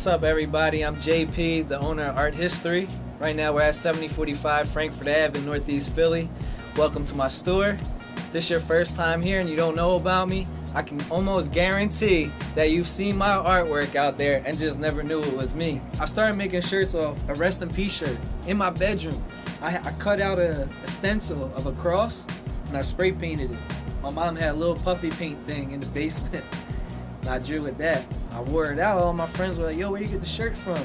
What's up, everybody? I'm JP, the owner of Art History. Right now we're at 7045 Frankford Ave in Northeast Philly. Welcome to my store. If this is your first time here and you don't know about me, I can almost guarantee that you've seen my artwork out there and just never knew it was me. I started making shirts off a Rest in Peace shirt in my bedroom. I cut out a stencil of a cross and I spray painted it. My mom had a little puffy paint thing in the basement. And I drew with that. I wore it out. All my friends were like, yo, where you get the shirt from?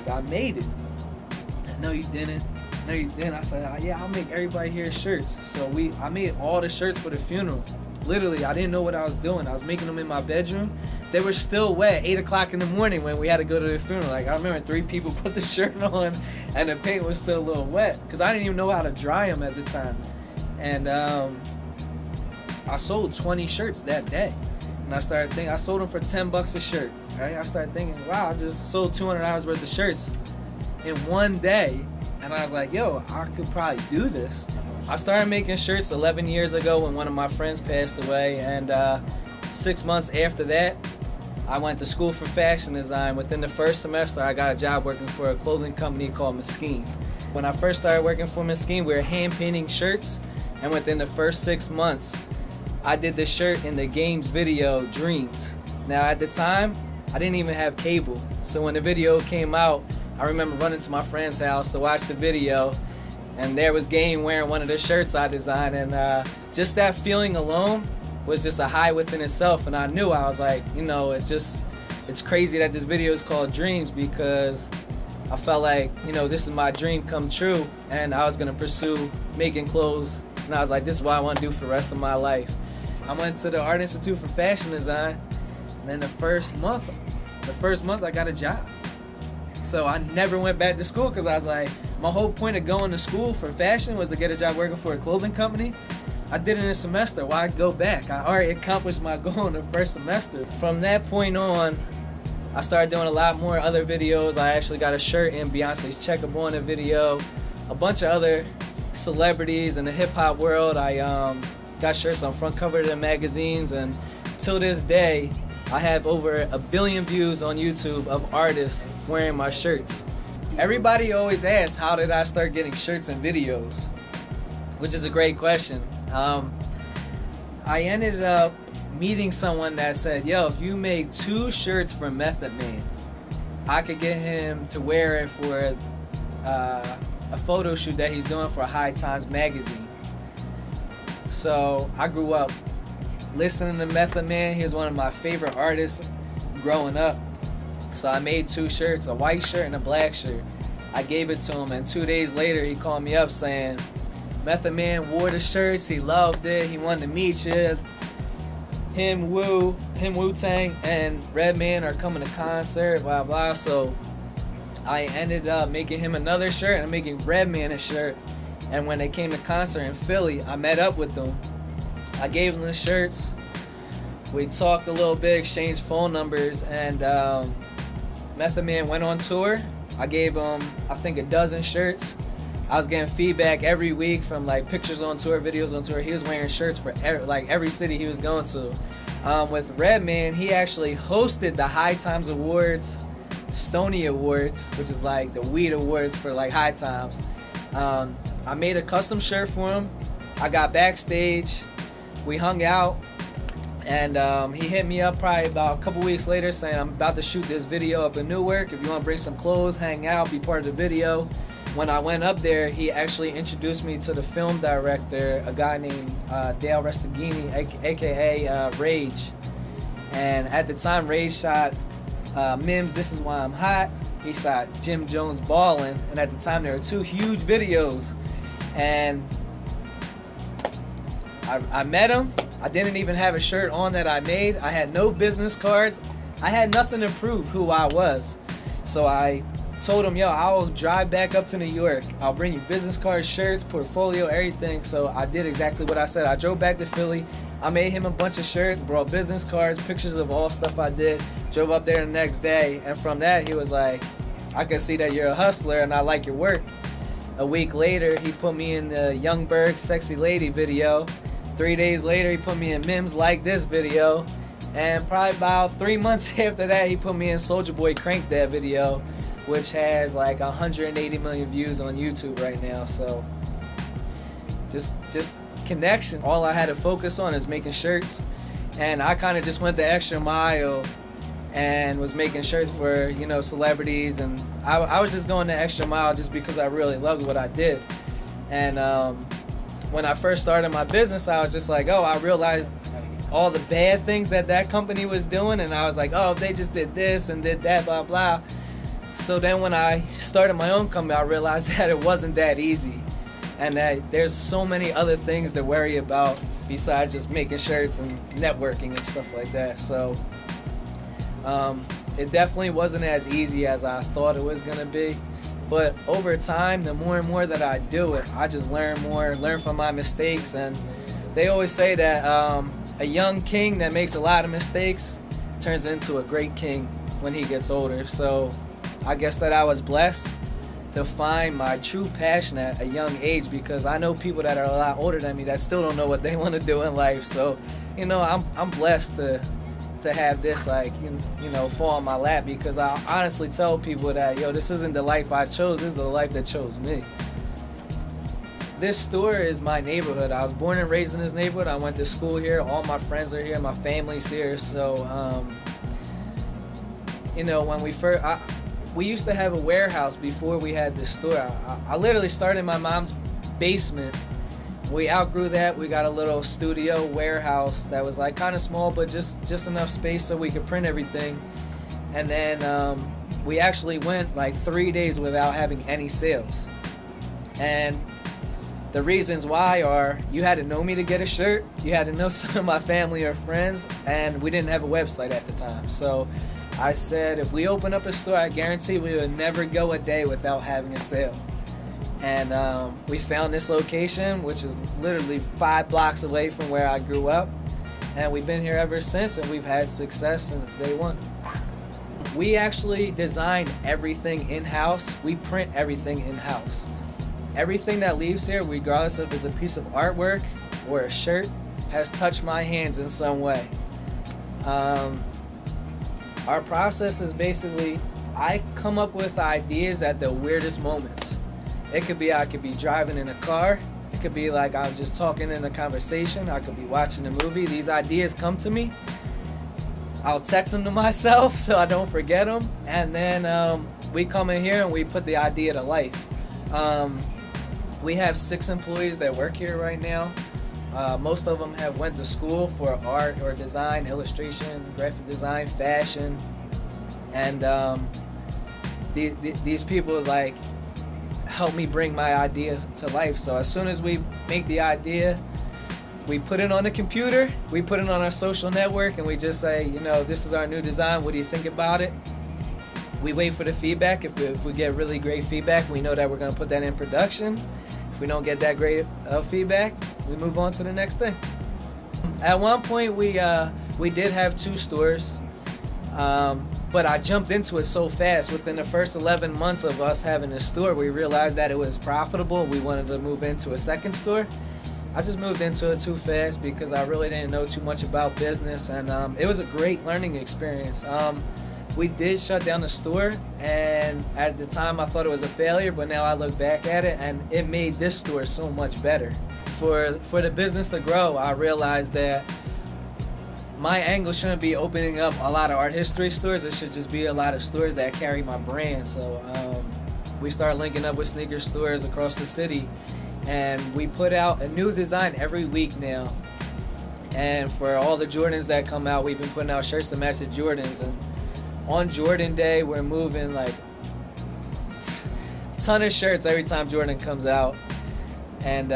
Like, I made it. No, you didn't. No, you didn't. I said, yeah, I'll make everybody here shirts. So I made all the shirts for the funeral. Literally, I didn't know what I was doing. I was making them in my bedroom. They were still wet, 8 o'clock in the morning when we had to go to the funeral. Like, I remember 3 people put the shirt on and the paint was still a little wet because I didn't even know how to dry them at the time. And I sold 20 shirts that day. And I started thinking, I sold them for $10 a shirt, right? I started thinking, wow, I just sold $200 worth of shirts in one day. And I was like, yo, I could probably do this. I started making shirts 11 years ago when one of my friends passed away. And 6 months after that, I went to school for fashion design. Within the first semester, I got a job working for a clothing company called Marsten. When I first started working for Marsten, we were hand painting shirts. And within the first 6 months, I did the shirt in the game's video, Dreams. Now at the time, I didn't even have cable. So when the video came out, I remember running to my friend's house to watch the video, and there was Game wearing one of the shirts I designed, and just that feeling alone was just a high within itself. And I knew, I was like, you know, it's crazy that this video is called Dreams, because I felt like, you know, this is my dream come true, and I was gonna pursue making clothes, and I was like, this is what I want to do for the rest of my life. I went to the Art Institute for Fashion Design, and then the first month I got a job. So I never went back to school because I was like, my whole point of going to school for fashion was to get a job working for a clothing company. I did it in a semester. Why go back? I already accomplished my goal in the first semester. From that point on, I started doing a lot more other videos. I actually got a shirt in Beyonce's Check Up On It video. A bunch of other celebrities in the hip-hop world. I got shirts on front cover of the magazines, and till this day, I have over 1 billion views on YouTube of artists wearing my shirts. Everybody always asks, how did I start getting shirts and videos? Which is a great question. I ended up meeting someone that said, yo, if you make 2 shirts for Method Man, I could get him to wear it for a photo shoot that he's doing for High Times magazine. So I grew up listening to Method Man. He was one of my favorite artists growing up. So I made 2 shirts, a white shirt and a black shirt. I gave it to him, and 2 days later he called me up saying, Method Man wore the shirts, he loved it, he wanted to meet you. Him, Wu-Tang, and Redman are coming to concert, blah, blah. So I ended up making him another shirt and making Redman a shirt. And when they came to concert in Philly, I met up with them. I gave them the shirts. We talked a little bit, exchanged phone numbers, and Method Man went on tour. I gave him, I think, a dozen shirts. I was getting feedback every week from like pictures on tour, videos on tour. He was wearing shirts for every city he was going to. With Redman, he actually hosted the High Times Awards, Stony Awards, which is like the weed awards for like High Times. I made a custom shirt for him. I got backstage. We hung out, and he hit me up probably about a couple weeks later saying, I'm about to shoot this video up in Newark. If you want to bring some clothes, hang out, be part of the video. When I went up there, he actually introduced me to the film director, a guy named Dale Restaghini, aka Rage. And at the time, Rage shot Mims, This Is Why I'm Hot. He shot Jim Jones Ballin', and at the time there were 2 huge videos. And I met him. I didn't even have a shirt on that I made. I had no business cards. I had nothing to prove who I was. So I told him, yo, I'll drive back up to New York. I'll bring you business cards, shirts, portfolio, everything. So I did exactly what I said. I drove back to Philly. I made him a bunch of shirts, brought business cards, pictures of all stuff I did. Drove up there the next day. And from that, he was like, I can see that you're a hustler and I like your work. A week later, he put me in the Youngberg Sexy Lady video. 3 days later, he put me in Mims Like This video. And probably about 3 months after that, he put me in Soulja Boy Crank That video, which has like 180 million views on YouTube right now. So just connection. All I had to focus on is making shirts, and I kind of just went the extra mile and was making shirts for, you know, celebrities, and I was just going the extra mile just because I really loved what I did. And when I first started my business, I was just like, oh, I realized all the bad things that company was doing, and I was like, oh, if they just did this and did that, blah blah. So then when I started my own company, I realized that it wasn't that easy, and that there's so many other things to worry about besides just making shirts and networking and stuff like that. So it definitely wasn't as easy as I thought it was gonna be. But over time, the more and more that I do it, I just learn more, learn from my mistakes. And they always say that a young king that makes a lot of mistakes turns into a great king when he gets older. So I guess that I was blessed to find my true passion at a young age, because I know people that are a lot older than me that still don't know what they want to do in life. So, you know, I'm blessed to have this, like, you know, fall in my lap, because I honestly tell people that, yo, this isn't the life I chose, this is the life that chose me. This store is my neighborhood. I was born and raised in this neighborhood. I went to school here. All my friends are here. My family's here. So, you know, when we used to have a warehouse before we had this store. I literally started in my mom's basement. We outgrew that. We got a little studio warehouse that was like kind of small, but just enough space so we could print everything. And then we actually went like 3 days without having any sales. And the reasons why are, you had to know me to get a shirt, you had to know some of my family or friends, and we didn't have a website at the time. So I said, if we open up a store, I guarantee we would never go a day without having a sale. And we found this location, which is literally 5 blocks away from where I grew up. And we've been here ever since, and we've had success since day one. We actually design everything in-house. We print everything in-house. Everything that leaves here, regardless if it's a piece of artwork or a shirt, has touched my hands in some way. Our process is basically, I come up with ideas at the weirdest moments. It could be I could be driving in a car. It could be like I was just talking in a conversation. I could be watching a movie. These ideas come to me. I'll text them to myself so I don't forget them. And then we come in here and we put the idea to life. We have 6 employees that work here right now. Most of them have went to school for art or design, illustration, graphic design, fashion. And these people like help me bring my idea to life. So as soon as we make the idea, we put it on the computer, we put it on our social network, and we just say, you know, this is our new design, what do you think about it? We wait for the feedback. If we get really great feedback, we know that we're going to put that in production. If we don't get that great feedback, we move on to the next thing. At one point, we did have 2 stores, but I jumped into it so fast. Within the first 11 months of us having a store, we realized that it was profitable. We wanted to move into a second store. I just moved into it too fast because I really didn't know too much about business, and it was a great learning experience. We did shut down the store, and at the time I thought it was a failure, but now I look back at it and it made this store so much better. For the business to grow, I realized that my angle shouldn't be opening up a lot of art history stores. It should just be a lot of stores that carry my brand. So we started linking up with sneaker stores across the city, and we put out a new design every week now. And for all the Jordans that come out, we've been putting out shirts to match the Jordans. And on Jordan Day, we're moving like a ton of shirts every time Jordan comes out. And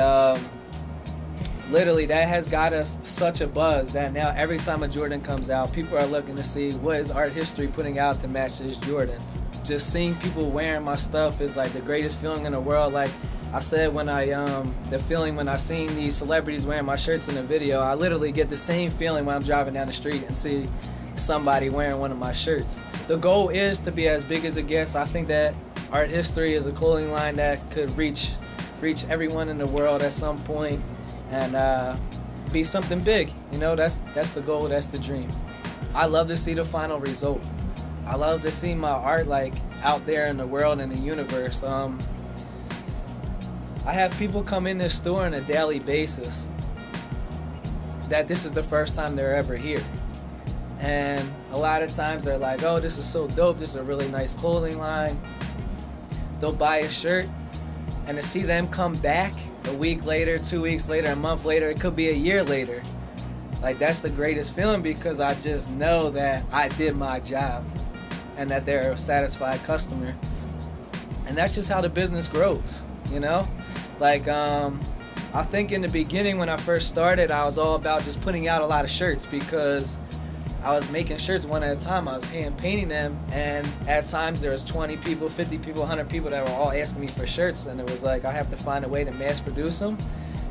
literally that has got us such a buzz that now every time a Jordan comes out, people are looking to see what is art history putting out to match this Jordan. Just seeing people wearing my stuff is like the greatest feeling in the world. Like I said, when the feeling when I seen these celebrities wearing my shirts in the video, I literally get the same feeling when I'm driving down the street and see somebody wearing one of my shirts. The goal is to be as big as it gets. I think that art history is a clothing line that could reach everyone in the world at some point and be something big. You know, that's the goal, that's the dream. I love to see the final result. I love to see my art like out there in the world and the universe. I have people come in this store on a daily basis that this is the first time they're ever here. And a lot of times they're like, oh, this is so dope, this is a really nice clothing line. They'll buy a shirt, and to see them come back a week later, 2 weeks later, a month later, it could be a year later. Like, that's the greatest feeling, because I just know that I did my job and that they're a satisfied customer. And that's just how the business grows, you know? Like, I think in the beginning when I first started, I was all about just putting out a lot of shirts, because I was making shirts one at a time. I was hand painting them, and at times there was 20 people, 50 people, 100 people that were all asking me for shirts, and it was like I have to find a way to mass produce them.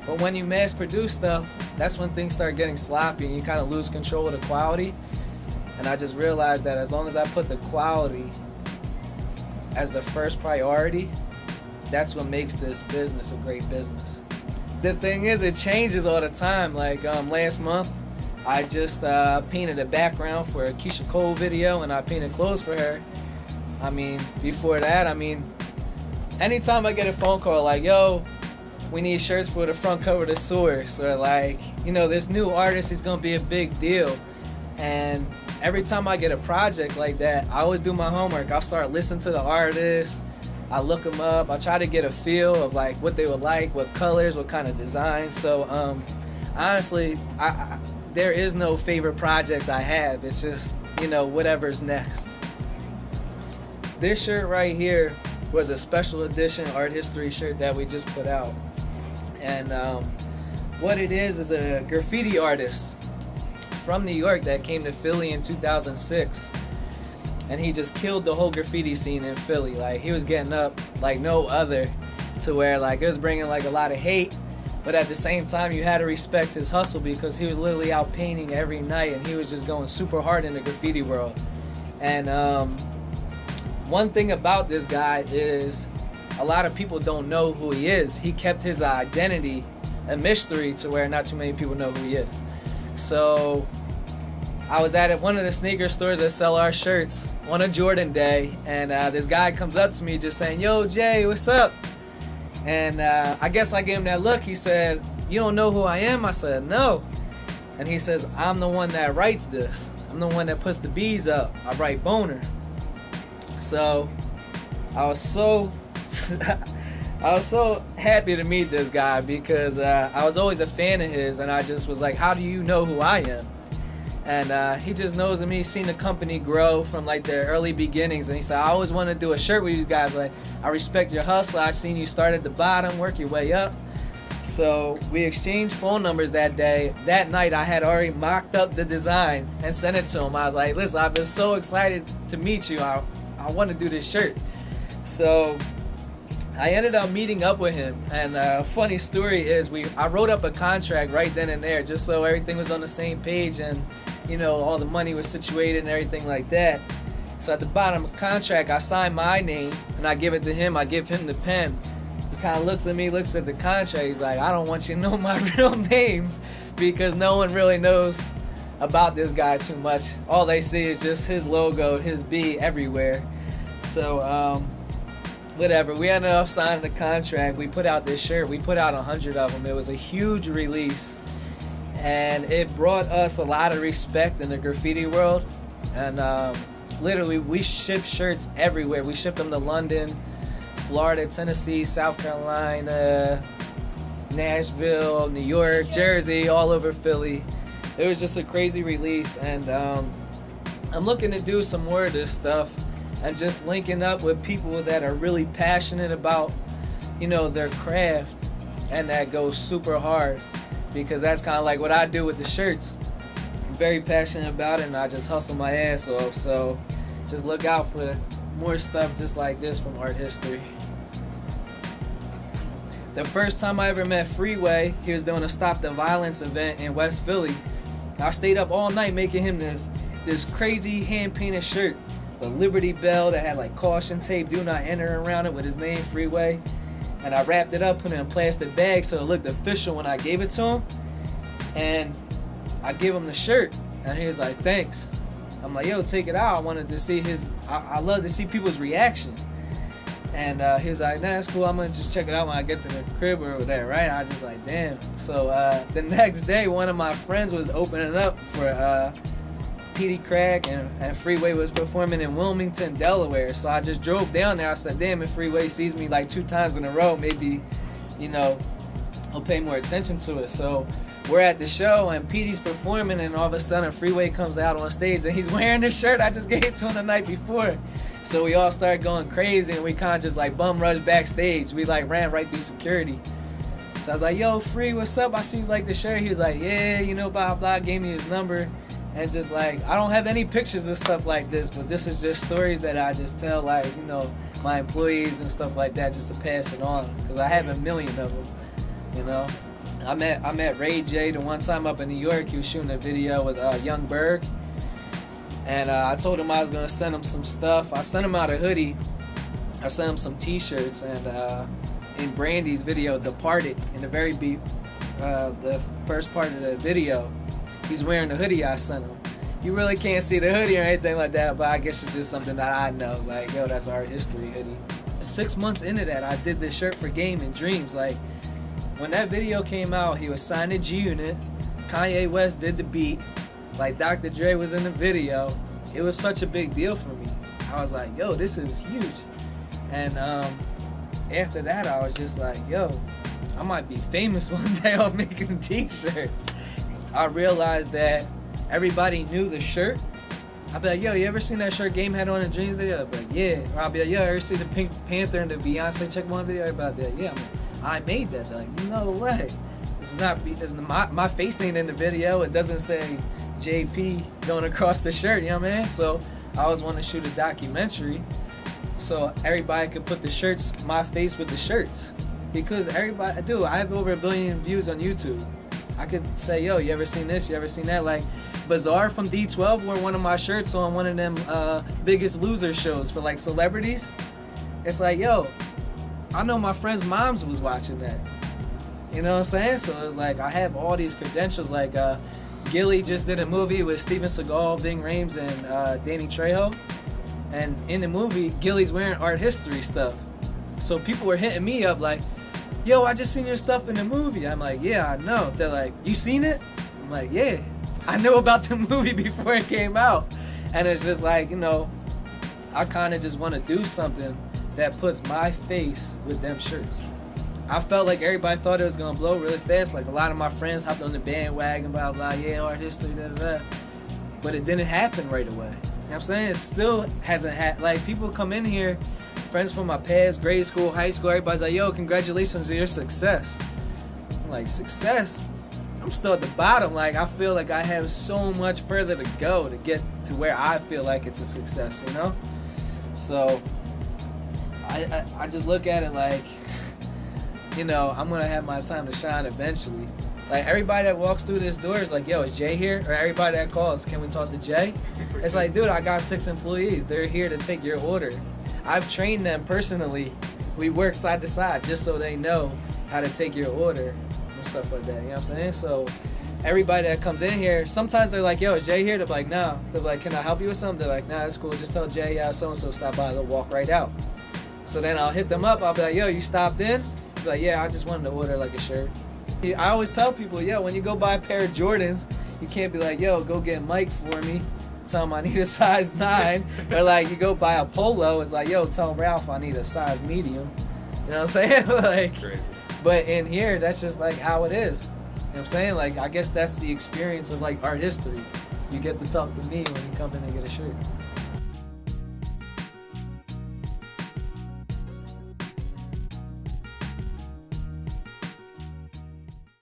But when you mass produce stuff, that's when things start getting sloppy and you kind of lose control of the quality. And I just realized that as long as I put the quality as the first priority, that's what makes this business a great business. The thing is, it changes all the time. Like last month, I just painted a background for a Keisha Cole video, and I painted clothes for her. I mean, before that, I mean, anytime I get a phone call like, yo, we need shirts for the front cover of the Source, or like, you know, this new artist is gonna be a big deal. And every time I get a project like that, I always do my homework. I'll start listening to the artist, I look them up, I try to get a feel of like what they would like, what colors, what kind of design. So honestly, there is no favorite project I have. It's just, you know, whatever's next. This shirt right here was a special edition art history shirt that we just put out. And what it is a graffiti artist from New York that came to Philly in 2006. And he just killed the whole graffiti scene in Philly. Like, he was getting up like no other, to where like it was bringing like a lot of hate. But at the same time, you had to respect his hustle, because he was literally out painting every night, and he was just going super hard in the graffiti world. And one thing about this guy is a lot of people don't know who he is. He kept his identity a mystery, to where not too many people know who he is. So I was at one of the sneaker stores that sell our shirts on a Jordan day, and this guy comes up to me just saying, yo, Jay, what's up? And I guess I gave him that look. He said, you don't know who I am? I said, no. And he says, I'm the one that writes this. I'm the one that puts the bees up. I write Boner. So I was so I was so happy to meet this guy, because I was always a fan of his, and I just was like, how do you know who I am? And he just knows me. He's seen the company grow from like their early beginnings, and he said, I always want to do a shirt with you guys. Like, I respect your hustle. I seen you start at the bottom, work your way up. So we exchanged phone numbers that day. That night I had already mocked up the design and sent it to him. I was like, listen, I've been so excited to meet you. I want to do this shirt. So I ended up meeting up with him, and a funny story is I wrote up a contract right then and there, just so everything was on the same page, and you know, all the money was situated and everything like that. So at the bottom of the contract, I signed my name, and I give it to him. I give him the pen. He kind of looks at me, looks at the contract. He's like, I don't want you to know my real name, because no one really knows about this guy too much. All they see is just his logo, his B everywhere. So whatever, we ended up signing the contract. We put out this shirt. We put out 100 of them. It was a huge release, and it brought us a lot of respect in the graffiti world. And literally, we ship shirts everywhere. We shipped them to London, Florida, Tennessee, South Carolina, Nashville, New York, Jersey, all over Philly. It was just a crazy release, and I'm looking to do some more of this stuff, and just linking up with people that are really passionate about, you know, their craft, and that goes super hard, because that's kind of like what I do with the shirts. I'm very passionate about it, and I just hustle my ass off. So just look out for more stuff just like this from Art History. The first time I ever met Freeway, he was doing a Stop the Violence event in West Philly. I stayed up all night making him this crazy hand-painted shirt. The Liberty Bell that had like caution tape, do not enter around it, with his name, Freeway. And I wrapped it up, put it in a plastic bag so it looked official when I gave it to him. And I gave him the shirt, and he was like, thanks. I'm like, yo, take it out. I wanted to see I love to see people's reaction. And he's like, nah, it's cool. I'm going to just check it out when I get to the crib or whatever, right? I was just like, damn. So the next day, one of my friends was opening up for Petey Craig, and Freeway was performing in Wilmington, Delaware. So I just drove down there. I said, damn, if Freeway sees me like 2 times in a row, maybe, you know, he'll pay more attention to it. So we're at the show, and Petey's performing, and all of a sudden Freeway comes out on stage, and he's wearing the shirt I just gave to him the night before. So we all started going crazy, and we kind of just like bum rushed backstage. We like ran right through security. So I was like, yo, Free, what's up? I see you like the shirt. He was like, yeah, you know, blah, blah, gave me his number. And just like, I don't have any pictures of stuff like this, but this is just stories that I just tell, like, you know, my employees and stuff like that, just to pass it on. Because I have a million of them, you know. I met Ray J the one time up in New York. He was shooting a video with Young Berg. And I told him I was going to send him some stuff. I sent him out a hoodie. I sent him some T-shirts. And in Brandy's video, Departed, in the very the first part of the video, he's wearing the hoodie I sent him. You really can't see the hoodie or anything like that, but I guess it's just something that I know. Like, yo, that's art history hoodie. 6 months into that, I did this shirt for Game and Dreams. Like, when that video came out, he was signed to G-Unit. Kanye West did the beat. Like, Dr. Dre was in the video. It was such a big deal for me. I was like, yo, this is huge. And after that, I was just like, yo, I might be famous one day off making T-shirts. I realized that everybody knew the shirt. I'd be like, yo, you ever seen that shirt Game had on in Dreams video? I'd be like, yeah. Or I'd be like, yo, ever see the Pink Panther and the Beyonce Check One video? Everybody be like, yeah. I made that. They're like, no way. My face ain't in the video. It doesn't say JP going across the shirt, you know what I mean? So I always wanted to shoot a documentary so everybody could put the shirts, my face with the shirts. Because everybody, dude, I have over 1 billion views on YouTube. I could say, yo, you ever seen this? You ever seen that? Like, Bizarre from D12 wore one of my shirts on one of them Biggest Loser shows for like celebrities. It's like, yo, I know my friend's moms was watching that. You know what I'm saying? So it's like, I have all these credentials. Like, Gilly just did a movie with Steven Seagal, Ving Rhames, and Danny Trejo. And in the movie, Gilly's wearing art history stuff. So people were hitting me up like, yo, I just seen your stuff in the movie. I'm like, yeah, I know. They're like, you seen it? I'm like, yeah. I knew about the movie before it came out. And it's just like, you know, I kind of just want to do something that puts my face with them shirts. I felt like everybody thought it was going to blow really fast. Like, a lot of my friends hopped on the bandwagon, blah, blah, yeah, art history, da, da, da. But it didn't happen right away. You know what I'm saying? It still hasn't happened. Like, people come in here, friends from my past, grade school, high school, everybody's like, yo, congratulations on your success. I'm like, success? I'm still at the bottom. Like, I feel like I have so much further to go to get to where I feel like it's a success, you know? So, I just look at it like, you know, I'm going to have my time to shine eventually. Like, everybody that walks through this door is like, yo, is Jay here? Or everybody that calls, can we talk to Jay? It's like, dude, I got 6 employees. They're here to take your order. I've trained them personally. We work side to side just so they know how to take your order and stuff like that. You know what I'm saying? So everybody that comes in here, sometimes they're like, yo, is Jay here? They're like, no. They're like, can I help you with something? They're like, nah, that's cool. Just tell Jay, yeah, so-and-so stop by. They'll walk right out. So then I'll hit them up. I'll be like, yo, you stopped in? He's like, yeah, I just wanted to order like a shirt. I always tell people, yo, when you go buy a pair of Jordans, you can't be like, yo, go get Mike for me. Tell him I need a size 9. Or like, you go buy a polo, it's like, yo, tell Ralph I need a size medium. You know what I'm saying? Like, but in here, that's just like how it is. You know what I'm saying? Like, I guess that's the experience of like art history. You get to talk to me when you come in and get a shirt.